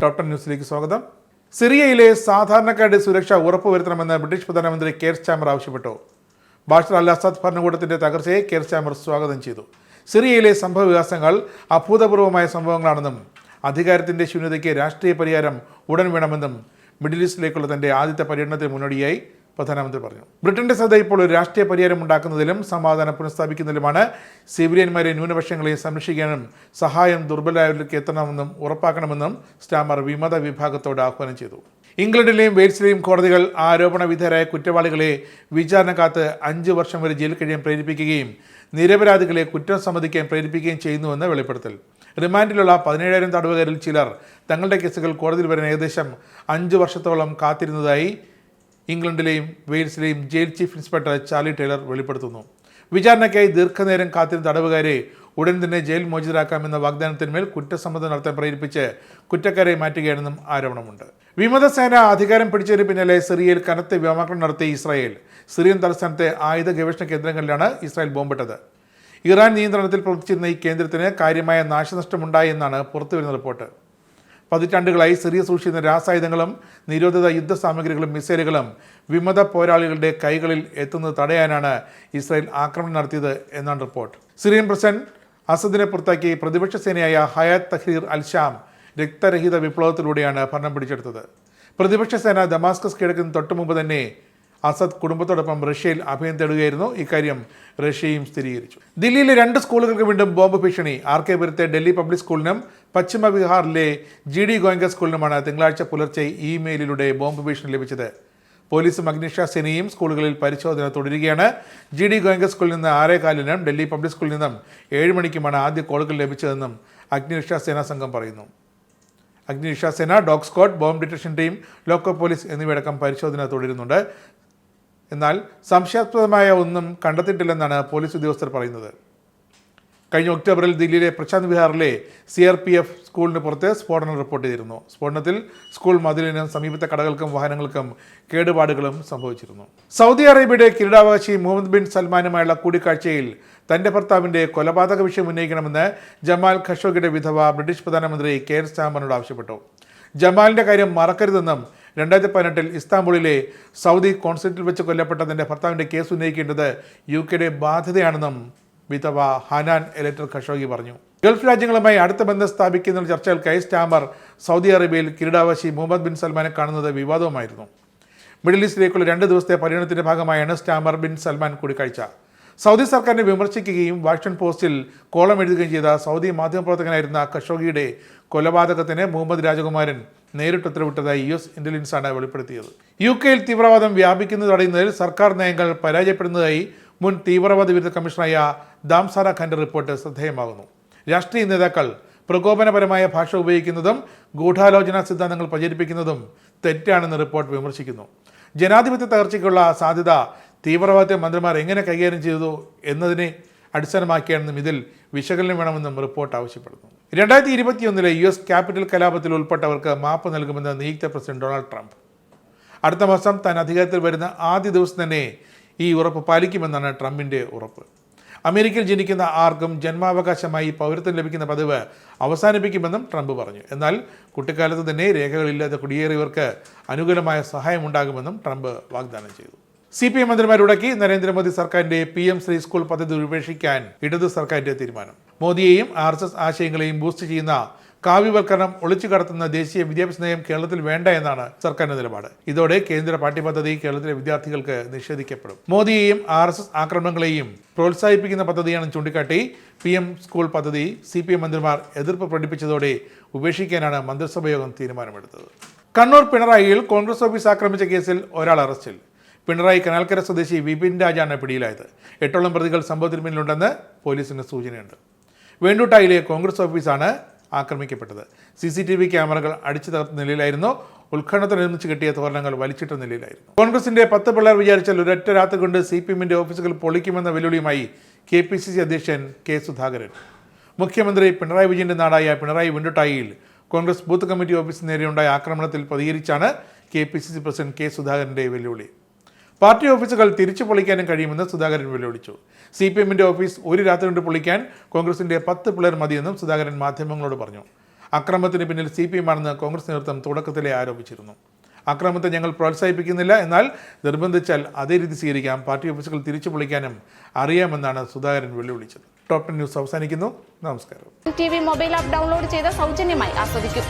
Top 10 ന്യൂസിലേക്ക് സ്വാഗതം. സിറിയയിലെ സാധാരണക്കാരുടെ സുരക്ഷ ഉറപ്പുവരുത്തണമെന്ന് ബ്രിട്ടീഷ് പ്രധാനമന്ത്രി കെയർ സ്റ്റാമർ ആവശ്യപ്പെട്ടു. ബാഷർ അൽ അസദ് ഭരണകൂടത്തിന്റെ തകർച്ചയെ കെയർ സ്റ്റാമർ സ്വാഗതം ചെയ്തു. സിറിയയിലെ സംഭവവികാസങ്ങൾ അഭൂതപൂർവമായ സംഭവങ്ങളാണെന്നും അധികാരത്തിന്റെ ശൂന്യതയ്ക്ക് രാഷ്ട്രീയ പരിഹാരം ഉടൻ വേണമെന്നും മിഡിൽ ഈസ്റ്റിലേക്കുള്ള തന്റെ ആദ്യത്തെ പര്യടനത്തിന് മുന്നോടിയായി പ്രധാനമന്ത്രി പറഞ്ഞു. ബ്രിട്ടന്റെ ശ്രദ്ധ ഇപ്പോൾ ഒരു രാഷ്ട്രീയ പരിഹാരം ഉണ്ടാക്കുന്നതിലും സമാധാനം പുനഃസ്ഥാപിക്കുന്നതിലുമാണ്. സിവിലിയന്മാരെ ന്യൂനപക്ഷങ്ങളെ സംരക്ഷിക്കാനും സഹായം ദുർബലരായവരിലേക്ക് എത്തണമെന്നും ഉറപ്പാക്കണമെന്നും സ്റ്റാമർ വിമത വിഭാഗത്തോട് ആഹ്വാനം ചെയ്തു. ഇംഗ്ലണ്ടിലെയും വെയിൽസിലെയും കോടതികൾ ആരോപണ വിധേയരായ കുറ്റവാളികളെ വിചാരണ കാത്ത് 5 വർഷം വരെ ജയിൽ കഴിയാൻ പ്രേരിപ്പിക്കുകയും നിരപരാധികളെ കുറ്റം സമ്മതിക്കാൻ പ്രേരിപ്പിക്കുകയും ചെയ്യുന്നുവെന്ന് വെളിപ്പെടുത്തൽ. റിമാൻഡിലുള്ള 17,000 തടവുകാരിൽ ചിലർ തങ്ങളുടെ കേസുകൾ കോടതിയിൽ വരാൻ ഏകദേശം 5 വർഷത്തോളം കാത്തിരുന്നതായി ഇംഗ്ലണ്ടിലെയും വെയിൽസിലെയും jail chief inspector Charlie Tyler വെളിപ്പെടുത്തുന്നു. വിചാരണയ്ക്കായി ദീർഘനേരം കാത്തിരുന്ന തടവുകാരെ ഉടൻ തന്നെ ജയിൽ മോചിതരാക്കാമെന്ന വാഗ്ദാനത്തിന്മേൽ കുറ്റസമ്മതം നടത്താൻ പ്രേരിപ്പിച്ച് കുറ്റക്കാരെ മാറ്റുകയാണെന്നും ആരോപണമുണ്ട്. വിമതസേന അധികാരം പിടിച്ചതിന് പിന്നാലെ സിറിയയിൽ കനത്ത വ്യോമാക്രമണം നടത്തി ഇസ്രായേൽ. സിറിയൻ തലസ്ഥാനത്തെ ആയുധ ഗവേഷണ കേന്ദ്രങ്ങളിലാണ് ഇസ്രായേൽ ബോംബിട്ടത്. ഇറാൻ നിയന്ത്രണത്തിൽ പ്രവർത്തിച്ചിരുന്ന ഈ കേന്ദ്രത്തിന് കാര്യമായ നാശനഷ്ടമുണ്ടായി എന്നാണ് പുറത്തുവരുന്ന റിപ്പോർട്ട്. പതിറ്റാണ്ടുകളായി സിറിയ സൂക്ഷിക്കുന്ന രാസായുധങ്ങളും നിരോധിത യുദ്ധസാമഗ്രികളും മിസൈലുകളും വിമത പോരാളികളുടെ കൈകളിൽ എത്തുന്നത് തടയാനാണ് ഇസ്രായേൽ ആക്രമണം നടത്തിയത് എന്നാണ് റിപ്പോർട്ട്. സിറിയൻ പ്രസിഡന്റ് അസദിനെ പുറത്താക്കി പ്രതിപക്ഷ സേനയായ ഹയാത്ത് തഹ്രീർ അൽ ഷാം രക്തരഹിത വിപ്ലവത്തിലൂടെയാണ് ഭരണം പിടിച്ചെടുത്തത്. പ്രതിപക്ഷ സേന ദമാസ്കസ് കീഴടക്കുന്നതിന് തൊട്ടു മുമ്പ് തന്നെ അസദ് കുടുംബത്തോടൊപ്പം റഷ്യയിൽ അഭയം തേടുകയായിരുന്നു. ഇക്കാര്യം റഷ്യയും സ്ഥിരീകരിച്ചു. ദില്ലിയിലെ 2 സ്കൂളുകൾക്ക് വീണ്ടും ബോംബ് ഭീഷണി. ആർകെപുരത്തെ ഡൽഹി പബ്ലിക് സ്കൂളിനും പശ്ചിമ ബീഹാറിലെ GD ഗോയങ്ക സ്കൂളിനുമാണ് തിങ്കളാഴ്ച പുലർച്ചെ ഇമെയിലിലൂടെ ബോംബ് ഭീഷണി ലഭിച്ചത്. പോലീസും അഗ്നിരക്ഷാസേനയും സ്കൂളുകളിൽ പരിശോധന തുടരുകയാണ്. GD ഗോയങ്ക സ്കൂളിൽ നിന്ന് 6:15-നും ഡൽഹി പബ്ലിക് സ്കൂളിൽ നിന്നും 7 മണിക്കുമാണ് ആദ്യ കോളുകൾ ലഭിച്ചതെന്നും അഗ്നിരക്ഷാസേനാ സംഘം പറയുന്നു. അഗ്നിരക്ഷാസേന, dog squad, bomb detection team, local police എന്നിവയടക്കം പരിശോധന തുടരുന്നുണ്ട്. എന്നാൽ സംശയാസ്പദമായ ഒന്നും കണ്ടെത്തിയിട്ടില്ലെന്നാണ് പോലീസ് ഉദ്യോഗസ്ഥർ പറയുന്നത്. കഴിഞ്ഞ ഒക്ടോബറിൽ ദില്ലിയിലെ പ്രശാന്ത് വിഹാറിലെ CRPF സ്കൂളിന് പുറത്ത് സ്ഫോടനം റിപ്പോർട്ട് ചെയ്തിരുന്നു. സ്ഫോടനത്തിൽ സ്കൂൾ മതിലിനും സമീപത്തെ കടകൾക്കും വാഹനങ്ങൾക്കും കേടുപാടുകളും സംഭവിച്ചിരുന്നു. സൗദി അറേബ്യയുടെ കിരീടാവകാശി മുഹമ്മദ് ബിൻ സൽമാനുമായുള്ള കൂടിക്കാഴ്ചയിൽ തന്റെ ഭർത്താവിന്റെ കൊലപാതക വിഷയം ഉന്നയിക്കണമെന്ന് ജമാൽ ഖഷോഗിയുടെ വിധവ ബ്രിട്ടീഷ് പ്രധാനമന്ത്രി കെയർ സ്റ്റാമറിനോട് ആവശ്യപ്പെട്ടു. ജമാലിന്റെ കാര്യം മറക്കരുതെന്നും 2018 ഇസ്താംബുളിലെ സൗദി കോൺസുലേറ്റിൽ വെച്ച് കൊല്ലപ്പെട്ട തന്റെ ഭർത്താവിന്റെ കേസ് ഉന്നയിക്കേണ്ടത് UK ബാധ്യതയാണെന്നും വിധവ ഹനാൻ എലറ്റർ ഖഷോഗി പറഞ്ഞു. ഗൾഫ് രാജ്യങ്ങളുമായി അടുത്ത ബന്ധം സ്ഥാപിക്കുന്ന ചർച്ചകൾക്കായി സ്റ്റാമർ സൗദി അറേബ്യയിൽ കിരീടാവകാശി മുഹമ്മദ് ബിൻ സൽമാനെ കാണുന്നത് വിവാദവുമായിരുന്നു. മിഡിൽ ഈസ്റ്റിലേക്കുള്ള 2 ദിവസത്തെ പര്യടനത്തിന്റെ ഭാഗമായാണ് സ്റ്റാമർ ബിൻ സൽമാൻ കൂടിക്കാഴ്ച. സൗദി സർക്കാരിനെ വിമർശിക്കുകയും വാഷിംഗ്ടൺ പോസ്റ്റിൽ കോളം എഴുതുകയും ചെയ്ത സൗദി മാധ്യമപ്രവർത്തകനായിരുന്ന ഖഷോഗിയുടെ കൊലപാതകത്തിന് മുഹമ്മദ് രാജകുമാരൻ നേരിട്ട് ഉത്തരവിട്ടതായി US ഇന്റലിജൻസ് ആണ് വെളിപ്പെടുത്തിയത്. UK തീവ്രവാദം വ്യാപിക്കുന്നത് തടയുന്നതിൽ സർക്കാർ നയങ്ങൾ പരാജയപ്പെടുന്നതായി മുൻ തീവ്രവാദ വിരുദ്ധ കമ്മീഷണറായ ദാംസാര ഖാന്റെ റിപ്പോർട്ട് ശ്രദ്ധേയമാകുന്നു. രാഷ്ട്രീയ നേതാക്കൾ പ്രകോപനപരമായ ഭാഷ ഉപയോഗിക്കുന്നതും ഗൂഢാലോചനാ സിദ്ധാന്തങ്ങൾ പ്രചരിപ്പിക്കുന്നതും തെറ്റാണെന്ന് റിപ്പോർട്ട് വിമർശിക്കുന്നു. ജനാധിപത്യ തകർച്ചയ്ക്കുള്ള സാധ്യത തീവ്രവാദത്തെ മന്ത്രിമാർ എങ്ങനെ കൈകാര്യം ചെയ്തു എന്നതിനെ അടിസ്ഥാനമാക്കിയാണെന്നും ഇതിൽ വിശകലനം വേണമെന്നും റിപ്പോർട്ട് ആവശ്യപ്പെടുന്നു. 2021 US ക്യാപിറ്റൽ കലാപത്തിൽ ഉൾപ്പെട്ടവർക്ക് മാപ്പ് നൽകുമെന്ന് നിയുക്ത പ്രസിഡന്റ് ഡൊണാൾഡ് ട്രംപ്. അടുത്ത മാസം താൻ അധികാരത്തിൽ വരുന്ന ആദ്യ ദിവസം തന്നെ ഈ ഉറപ്പ് പാലിക്കുമെന്നാണ് ട്രംപിന്റെ ഉറപ്പ്. അമേരിക്കയിൽ ജനിക്കുന്ന ആർക്കും ജന്മാവകാശമായി പൗരത്വം ലഭിക്കുന്ന പതിവ് അവസാനിപ്പിക്കുമെന്നും ട്രംപ് പറഞ്ഞു. എന്നാൽ കുട്ടിക്കാലത്ത് തന്നെ രേഖകളില്ലാതെ കുടിയേറിയവർക്ക് അനുകൂലമായ സഹായം ഉണ്ടാകുമെന്നും ട്രംപ് വാഗ്ദാനം ചെയ്തു. CPM മന്ത്രിമാരുടക്കി നരേന്ദ്രമോദി സർക്കാരിന്റെ PM ശ്രീ സ്കൂൾ പദ്ധതി ഉപേക്ഷിക്കാൻ ഇടതു സർക്കാരിന്റെ തീരുമാനം. മോദിയെയും RSS ആശയങ്ങളെയും ബൂസ്റ്റ് ചെയ്യുന്ന കാവ്യവൽക്കരണം ഒളിച്ചു കടത്തുന്ന ദേശീയ വിദ്യാഭ്യാസ നയം കേരളത്തിൽ വേണ്ട എന്നാണ് സർക്കാരിന്റെ നിലപാട്. ഇതോടെ കേന്ദ്ര പാഠ്യപദ്ധതി കേരളത്തിലെ വിദ്യാർത്ഥികൾക്ക് നിഷേധിക്കപ്പെടും. മോദിയെയും RSS ആക്രമണങ്ങളെയും പ്രോത്സാഹിപ്പിക്കുന്ന പദ്ധതിയാണെന്ന് ചൂണ്ടിക്കാട്ടി PM സ്കൂൾ പദ്ധതി CPM മന്ത്രിമാർ എതിർപ്പ് പ്രകടിപ്പിച്ചതോടെ ഉപേക്ഷിക്കാനാണ് മന്ത്രിസഭായോഗം തീരുമാനമെടുത്തത്. കണ്ണൂർ പിണറായിയിൽ കോൺഗ്രസ് ഓഫീസ് ആക്രമിച്ച കേസിൽ ഒരാൾ അറസ്റ്റിൽ. പിണറായി കനാൽക്കര സ്വദേശി വിപിൻ രാജാണ് പിടിയിലായത്. 8ഓളം പ്രതികൾ സംഭവത്തിന് പിന്നിലുണ്ടെന്ന് പോലീസിന് സൂചനയുണ്ട്. വേണ്ടൂട്ടായിലെ കോൺഗ്രസ് ഓഫീസാണ് ആക്രമിക്കപ്പെട്ടത്. CCTV ക്യാമറകൾ അടിച്ചു തകർത്ത നിലയിലായിരുന്നു. ഉദ്ഘാടനത്തിന് നിർമ്മിച്ച് കിട്ടിയ തോരണങ്ങൾ വലിച്ചിട്ട നിലയിലായിരുന്നു. കോൺഗ്രസിന്റെ 10 പിള്ളേർ വിചാരിച്ചാൽ ഒരൊറ്റ രാത്രി കൊണ്ട് CPMന്റെ ഓഫീസുകൾ പൊളിക്കുമെന്ന വെല്ലുവിളിയുമായി KPCC അധ്യക്ഷൻ K സുധാകരൻ. മുഖ്യമന്ത്രി പിണറായി വിജയന്റെ നാടായ പിണറായി വെണ്ടൂട്ടായിയിൽ കോൺഗ്രസ് ബൂത്ത് കമ്മിറ്റി ഓഫീസിന് നേരെയുണ്ടായ ആക്രമണത്തിൽ പ്രതികരിച്ചാണ് KPCC പ്രസിഡന്റ് K സുധാകരന്റെ വെല്ലുവിളി. പാർട്ടി ഓഫീസുകൾ തിരിച്ചു പൊളിക്കാനും കഴിയുമെന്ന് സുധാകരൻ വെല്ലുവിളിച്ചു. CPMന്റെ ഓഫീസ് ഒരു രാത്രി കൊണ്ട് പൊളിക്കാൻ കോൺഗ്രസിന്റെ 10 പിള്ളേർ മതിയെന്നും സുധാകരൻ മാധ്യമങ്ങളോട് പറഞ്ഞു. അക്രമത്തിന് പിന്നിൽ CPM ആണെന്ന് കോൺഗ്രസ് നേതൃത്വം തുടക്കത്തിലെ ആരോപിച്ചിരുന്നു. അക്രമത്തെ ഞങ്ങൾ പ്രോത്സാഹിപ്പിക്കുന്നില്ല, എന്നാൽ നിർബന്ധിച്ചാൽ അതേ രീതി സ്വീകരിക്കാം, പാർട്ടി ഓഫീസുകൾ തിരിച്ചു പൊളിക്കാനും അറിയാമെന്നാണ് സുധാകരൻ വെല്ലുവിളിച്ചത്. ടോപ്പ് 10 ന്യൂസ് അവസാനിക്കുന്നു. നമസ്കാരം. TV മൊബൈൽ ആപ്പ് ഡൗൺലോഡ് ചെയ്ത് സൗജന്യമായി ആസ്വദിക്കും.